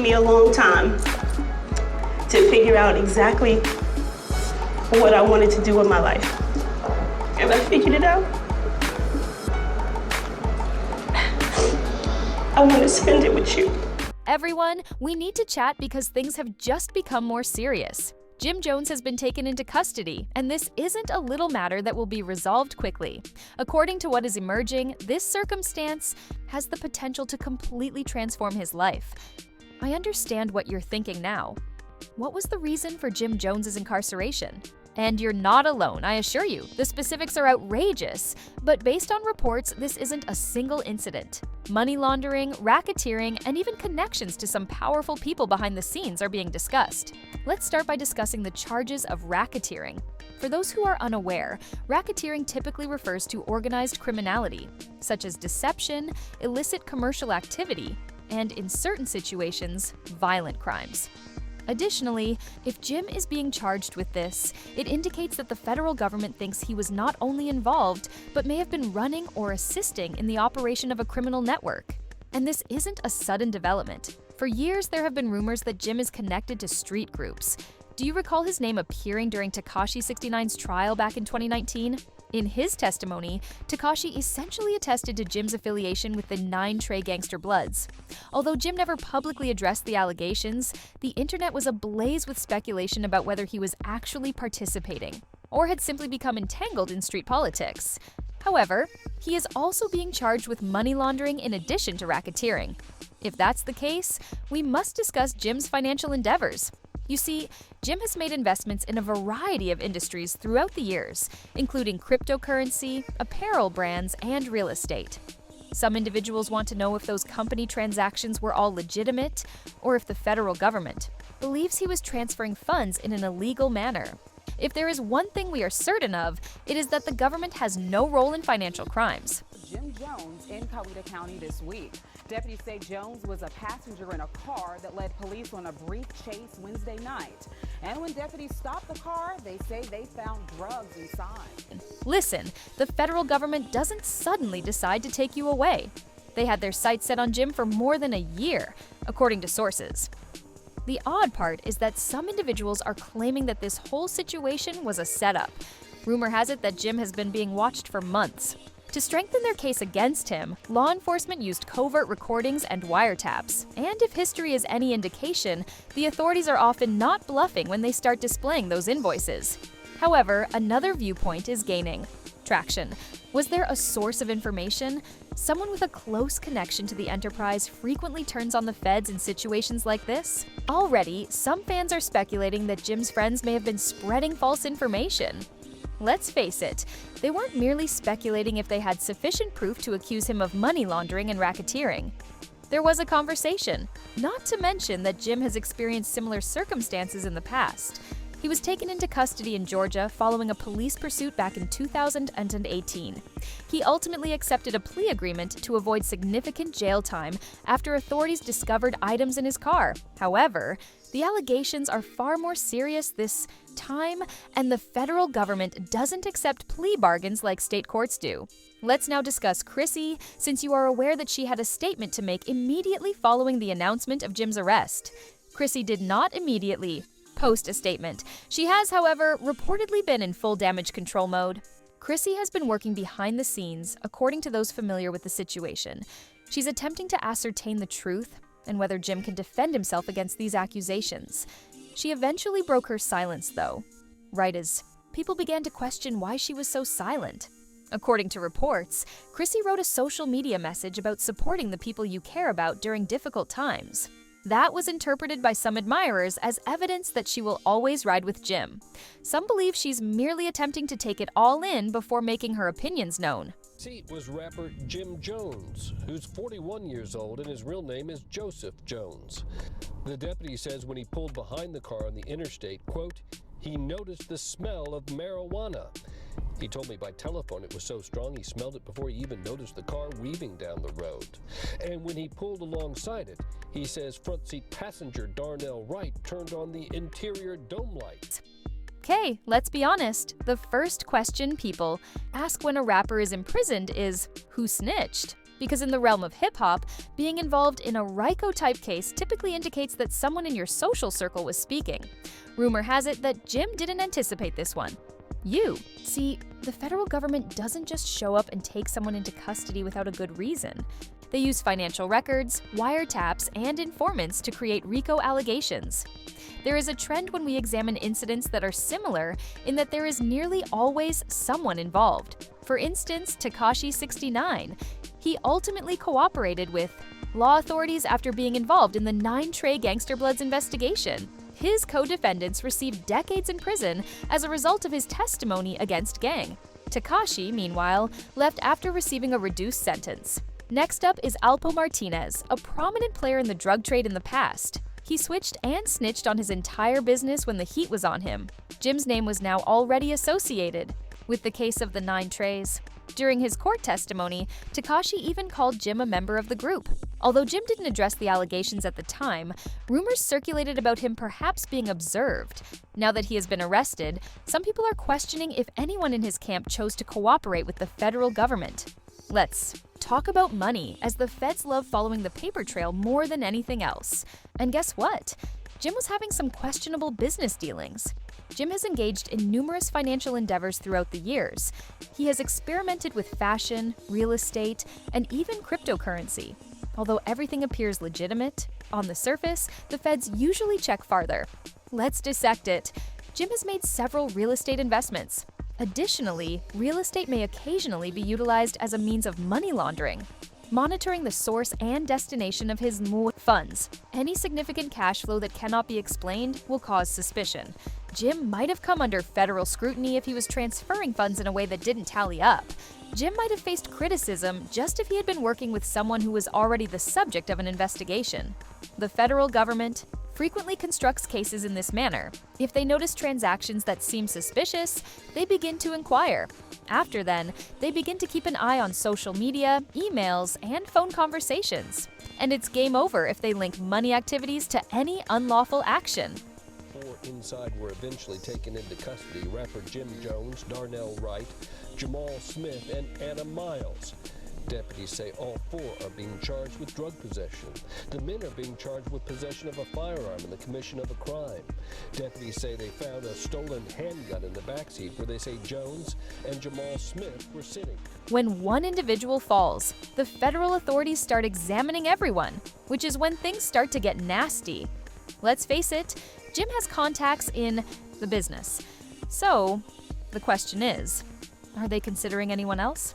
Me a long time to figure out exactly what I wanted to do with my life. And I figured it out. I want to spend it with you. Everyone, we need to chat because things have just become more serious. Jim Jones has been taken into custody, and this isn't a little matter that will be resolved quickly. According to what is emerging, this circumstance has the potential to completely transform his life. I understand what you're thinking now. What was the reason for Jim Jones's incarceration? And you're not alone, I assure you. The specifics are outrageous, but based on reports, this isn't a single incident. Money laundering, racketeering, and even connections to some powerful people behind the scenes are being discussed. Let's start by discussing the charges of racketeering. For those who are unaware, racketeering typically refers to organized criminality, such as deception, illicit commercial activity, and in certain situations, violent crimes. Additionally, if Jim is being charged with this, it indicates that the federal government thinks he was not only involved, but may have been running or assisting in the operation of a criminal network. And this isn't a sudden development. For years, there have been rumors that Jim is connected to street groups. Do you recall his name appearing during Tekashi 69's trial back in 2019? In his testimony, Tekashi essentially attested to Jim's affiliation with the 9 Trey Gangster Bloods. Although Jim never publicly addressed the allegations, the internet was ablaze with speculation about whether he was actually participating or had simply become entangled in street politics. However, he is also being charged with money laundering in addition to racketeering. If that's the case, we must discuss Jim's financial endeavors. You see, Jim has made investments in a variety of industries throughout the years, including cryptocurrency, apparel brands, and real estate. Some individuals want to know if those company transactions were all legitimate, or if the federal government believes he was transferring funds in an illegal manner. If there is one thing we are certain of, it is that the government has no role in financial crimes. Jim Jones in Coweta County this week. Deputies say Jones was a passenger in a car that led police on a brief chase Wednesday night. And when deputies stopped the car, they say they found drugs inside. Listen, the federal government doesn't suddenly decide to take you away. They had their sights set on Jim for more than a year, according to sources. The odd part is that some individuals are claiming that this whole situation was a setup. Rumor has it that Jim has been being watched for months. To strengthen their case against him, law enforcement used covert recordings and wiretaps. And if history is any indication, the authorities are often not bluffing when they start displaying those invoices. However, another viewpoint is gaining traction. Was there a source of information? Someone with a close connection to the enterprise frequently turns on the feds in situations like this? Already, some fans are speculating that Jim's friends may have been spreading false information. Let's face it, they weren't merely speculating if they had sufficient proof to accuse him of money laundering and racketeering. There was a conversation, not to mention that Jim has experienced similar circumstances in the past. He was taken into custody in Georgia following a police pursuit back in 2018. He ultimately accepted a plea agreement to avoid significant jail time after authorities discovered items in his car. However, the allegations are far more serious this time, and the federal government doesn't accept plea bargains like state courts do. Let's now discuss Chrissy, since you are aware that she had a statement to make immediately following the announcement of Jim's arrest. Chrissy did not immediately post a statement. She has, however, reportedly been in full damage control mode. Chrissy has been working behind the scenes, according to those familiar with the situation. She's attempting to ascertain the truth and whether Jim can defend himself against these accusations. She eventually broke her silence, though, right as people began to question why she was so silent. According to reports, Chrissy wrote a social media message about supporting the people you care about during difficult times. That was interpreted by some admirers as evidence that she will always ride with Jim. Some believe she's merely attempting to take it all in before making her opinions known. Seat was rapper Jim Jones, who's 41 years old and his real name is Joseph Jones. The deputy says when he pulled behind the car on the interstate, quote, he noticed the smell of marijuana. He told me by telephone it was so strong he smelled it before he even noticed the car weaving down the road. And when he pulled alongside it, he says front seat passenger Darnell Wright turned on the interior dome light. Okay, let's be honest. The first question people ask when a rapper is imprisoned is, who snitched? because in the realm of hip-hop, being involved in a RICO-type case typically indicates that someone in your social circle was speaking. Rumor has it that Jim didn't anticipate this one. See, the federal government doesn't just show up and take someone into custody without a good reason. They use financial records, wiretaps, and informants to create RICO allegations. There is a trend when we examine incidents that are similar in that there is nearly always someone involved. For instance, Tekashi 69. He ultimately cooperated with law authorities after being involved in the 9 Trey Gangster Bloods investigation. His co-defendants received decades in prison as a result of his testimony against gang. Tekashi, meanwhile, left after receiving a reduced sentence. Next up is Alpo Martinez, a prominent player in the drug trade in the past. He switched and snitched on his entire business when the heat was on him. Jim's name was now already associated with the case of the 9 Treys. During his court testimony, Tekashi even called Jim a member of the group. Although Jim didn't address the allegations at the time, rumors circulated about him perhaps being observed. Now that he has been arrested, some people are questioning if anyone in his camp chose to cooperate with the federal government. Let's talk about money, as the feds love following the paper trail more than anything else. And guess what? Jim was having some questionable business dealings. Jim has engaged in numerous financial endeavors throughout the years. He has experimented with fashion, real estate, and even cryptocurrency. Although everything appears legitimate, on the surface, the feds usually check farther. Let's dissect it. Jim has made several real estate investments. Additionally, real estate may occasionally be utilized as a means of money laundering. Monitoring the source and destination of his funds. Any significant cash flow that cannot be explained will cause suspicion. Jim might have come under federal scrutiny if he was transferring funds in a way that didn't tally up. Jim might have faced criticism just if he had been working with someone who was already the subject of an investigation. The federal government frequently constructs cases in this manner. If they notice transactions that seem suspicious, they begin to inquire. After then, they begin to keep an eye on social media, emails, and phone conversations. And it's game over if they link money activities to any unlawful action. 4 inside were eventually taken into custody: rapper Jim Jones, Darnell Wright, Jamal Smith, and Anna Miles. Deputies say all 4 are being charged with drug possession. The men are being charged with possession of a firearm and the commission of a crime. Deputies say they found a stolen handgun in the backseat where they say Jones and Jamal Smith were sitting. When one individual falls, the federal authorities start examining everyone, which is when things start to get nasty. Let's face it, Jim has contacts in the business. So, the question is, are they considering anyone else?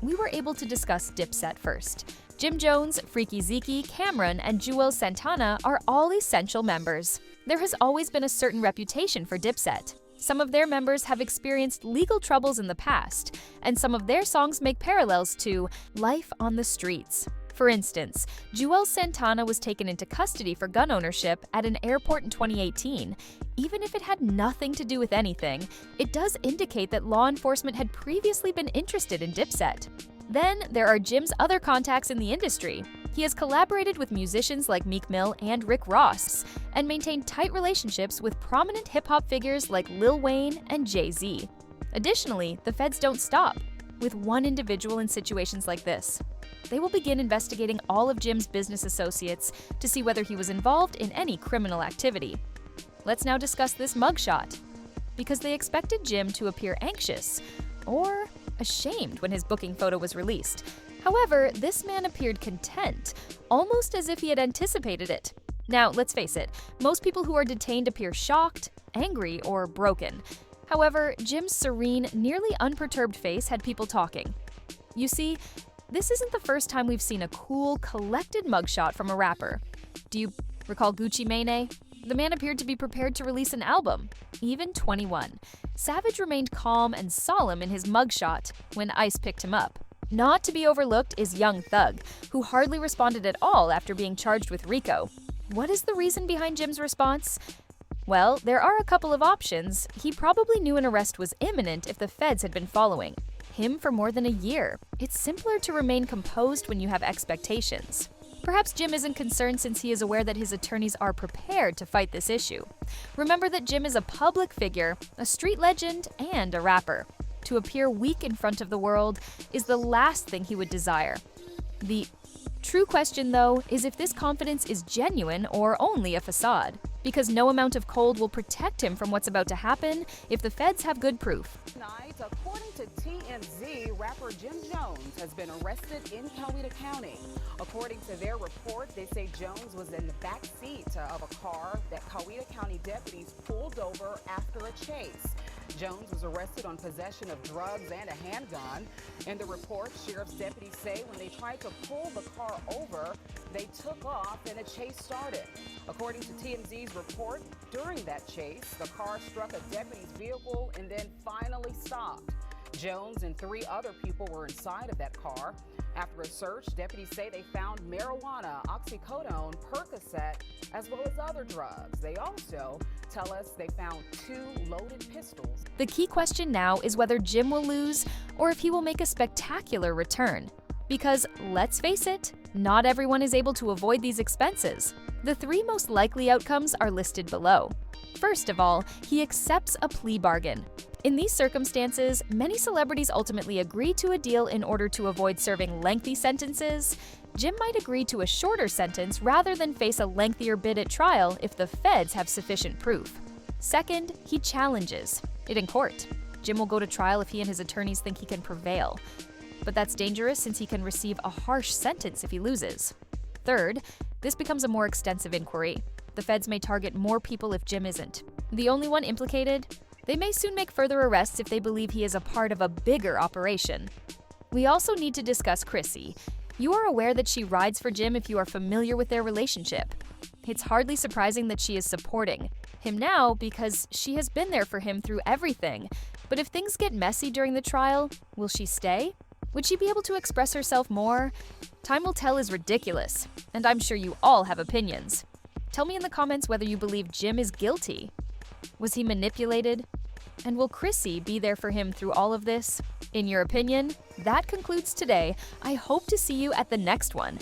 We were able to discuss Dipset first. Jim Jones, Freaky Zeke, Cameron, and Juelz Santana are all essential members. There has always been a certain reputation for Dipset. Some of their members have experienced legal troubles in the past, and some of their songs make parallels to life on the streets. For instance, Juelz Santana was taken into custody for gun ownership at an airport in 2018. Even if it had nothing to do with anything, it does indicate that law enforcement had previously been interested in Dipset. Then there are Jim's other contacts in the industry. He has collaborated with musicians like Meek Mill and Rick Ross, and maintained tight relationships with prominent hip-hop figures like Lil Wayne and Jay-Z. Additionally, the feds don't stop with one individual in situations like this. They will begin investigating all of Jim's business associates to see whether he was involved in any criminal activity. Let's now discuss this mugshot, because they expected Jim to appear anxious or ashamed when his booking photo was released. However, this man appeared content, almost as if he had anticipated it. Now, let's face it, most people who are detained appear shocked, angry, or broken. However, Jim's serene, nearly unperturbed face had people talking. You see, this isn't the first time we've seen a cool, collected mugshot from a rapper. Do you recall Gucci Mane? The man appeared to be prepared to release an album, even 21. Savage remained calm and solemn in his mugshot when ICE picked him up. Not to be overlooked is Young Thug, who hardly responded at all after being charged with RICO. What is the reason behind Jim's response? Well, there are a couple of options. He probably knew an arrest was imminent if the feds had been following him for more than a year. It's simpler to remain composed when you have expectations. Perhaps Jim isn't concerned since he is aware that his attorneys are prepared to fight this issue. Remember that Jim is a public figure, a street legend, and a rapper. To appear weak in front of the world is the last thing he would desire. The true question, though, is if this confidence is genuine or only a facade, because no amount of cold will protect him from what's about to happen if the feds have good proof. Tonight, according to TMZ, rapper Jim Jones has been arrested in Coweta County. According to their report, they say Jones was in the back seat of a car that Coweta County deputies pulled over after a chase. Jones was arrested on possession of drugs and a handgun. In the report, sheriff's deputies say when they tried to pull the car over, they took off and a chase started. According to TMZ's report, during that chase, the car struck a deputy's vehicle and then finally stopped. Jones and 3 other people were inside of that car. After a search, deputies say they found marijuana, oxycodone, Percocet, as well as other drugs. They also tell us they found 2 loaded pistols. The key question now is whether Jim will lose or if he will make a spectacular return. Because, let's face it, not everyone is able to avoid these expenses. The 3 most likely outcomes are listed below. First of all, he accepts a plea bargain. In these circumstances, many celebrities ultimately agree to a deal in order to avoid serving lengthy sentences. Jim might agree to a shorter sentence rather than face a lengthier bid at trial if the feds have sufficient proof. Second, he challenges it in court. Jim will go to trial if he and his attorneys think he can prevail. But that's dangerous since he can receive a harsh sentence if he loses. Third, this becomes a more extensive inquiry. The feds may target more people if Jim isn't the only one implicated. They may soon make further arrests if they believe he is a part of a bigger operation. We also need to discuss Chrissy. You are aware that she rides for Jim if you are familiar with their relationship. It's hardly surprising that she is supporting him now because she has been there for him through everything. But if things get messy during the trial, will she stay? Would she be able to express herself more? Time will tell is ridiculous, and I'm sure you all have opinions. Tell me in the comments whether you believe Jim is guilty. Was he manipulated? And will Chrissy be there for him through all of this? In your opinion? That concludes today. I hope to see you at the next one.